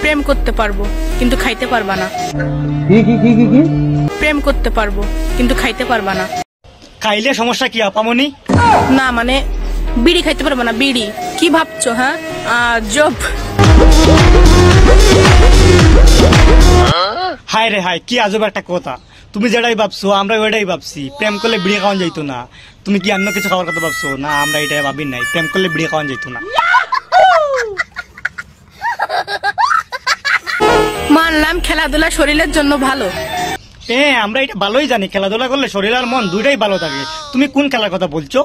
প্রেম করতে পারবো কিন্তু খাইতে পারবা না। কি? প্রেম করতে পারবো কিন্তু খাইতে পারবা না। খাইলে সমস্যা কি আপামনি? না মানে বিড়ি খাইতে পারবা না। বিড়ি কি ভাবছো? হ্যাঁ জব। হায় রে হায়, কি আজব একটা কথা। তুমি যেটাই ভাবছো আমরা ওইটাই ভাবছি। প্রেম করলে বিড়ি খাওয়ান যাইতো না। তুমি কি অন্য কিছু খাওয়ার কথা ভাবছো? না, আমরা এটাই ভাবি নাই। প্রেম করলে বিড়ি খাওয়ান যাইতো না। মানলাম খেলাধুলা শরীরের জন্য ভালো। আমরা এটা ভালোই জানি, খেলাধুলা করলে শরীর আর মন দুইটাই ভালো থাকে। তুমি কোন খেলার কথা বলছো?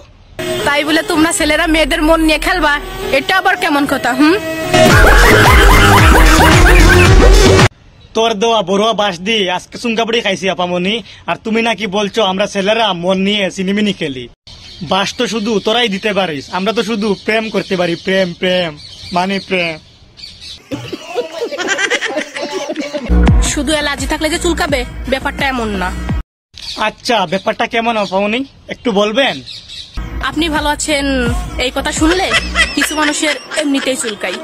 তাই বলে তোমরা ছেলেরা মেয়েদের মন নিয়ে খেলবা, এটা আবার কেমন কথা? তোর দেওয়া বড়ুয়া বাস দিয়ে আজকে চুনকাপুরি খাইছি আপামনি, আর তুমি নাকি বলছো আমরা ছেলেরা মন নিয়ে সিনেমিনি খেলি। বাস তো শুধু তোরাই দিতে পারিস, আমরা তো শুধু প্রেম করতে পারি। প্রেম প্রেম মানে প্রেম। শুধু এলার্জি থাকলে যে চুলকাবে ব্যাপারটা এমন না। আচ্ছা, ব্যাপারটা কেমন আপামনি একটু বলবেন? আপনি ভালো আছেন এই কথা শুনলে কিছু মানুষের এমনিতেই চুলকাই।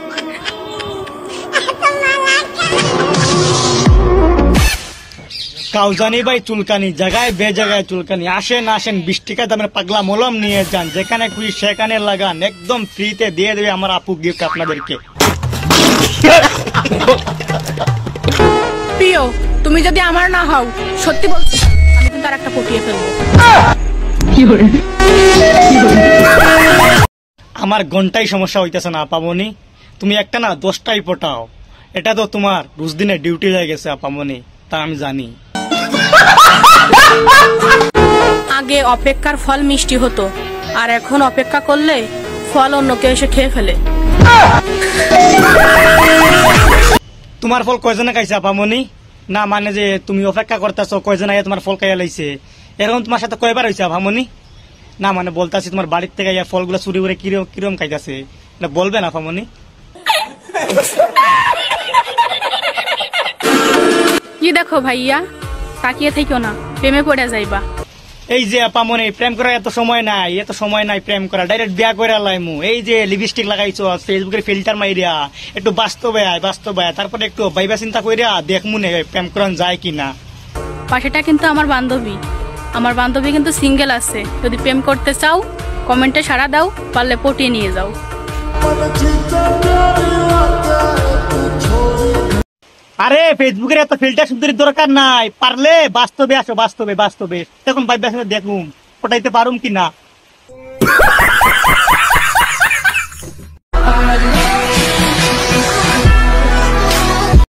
কাউজানি ভাই চুলকানি, জায়গায় বে জায়গায় চুলকানি। আসেন 20 টাকা দামের পাগলা মলম নিয়ে যান, যেখানে খুশি সেখানে লাগান, একদম ফ্রিতে দিয়ে দেবে আমার আপু গিফট আপনাদেরকে। প্রিয়, তুমি যদি আমার না হও, সত্যি বলছি আমি কিন্তু আর একটা পটিয়ে ফেলবো। আমার ঘন্টাই সমস্যা হইতেছে না আপামনি, তুমি একটা না 10টাই পটাও। এটা তো তোমার রোজ দিনে ডিউটি হয়ে গেছে আপামনি, তা আমি জানি। আগে অপেক্ষার ফল মিষ্টি হতো, আর এখন অপেক্ষা করলে ফল অন্য কেউ এসে খেয়ে ফেলে। তোমার ফল কয়জনে খাইছে আপামনি? না মানে যে তুমি অপেক্ষা করতেছো কয়জন আগে তোমার ফল খাইয়া লাইছে, এরকম তোমার সাথে কয়বার হয়েছে আপামনি? না মানে বলতেছি তোমার বাড়ির থেকে ফলগুলো চুরি করে কিরম খাইতেছে, এটা বলবেন আপামনি? কি দেখো ভাইয়া, তাকিয়ে থেকো না, প্রেমে পড়ে যাইবা। এই যে আপামনি, প্রেম করার এত সময় নাই প্রেম করা, ডাইরেক্ট বিয়া করে লাইমু। এই যে লিপস্টিক লাগাইছো, ফেসবুকের ফিল্টার মাইরিয়া, একটু বাস্তবে আয়, তারপরে একটু ভাইবা চিন্তা কইরা দেখমু নে প্রেম করান যায় কিনা। পাশেটা কিন্তু আমার বান্ধবী কিন্তু সিঙ্গেল আছে। যদি প্রেম করতে চাও কমেন্টে সাড়া দাও, পারলে পটিয়ে নিয়ে যাও। আরে ফেসবুকের এত ফিল্টার সুন্দরীর দরকার নাই, পারলে বাস্তবে আসো, বাস্তবে তখন ভাইবা দেখুম পটাইতে পারুম কিনা।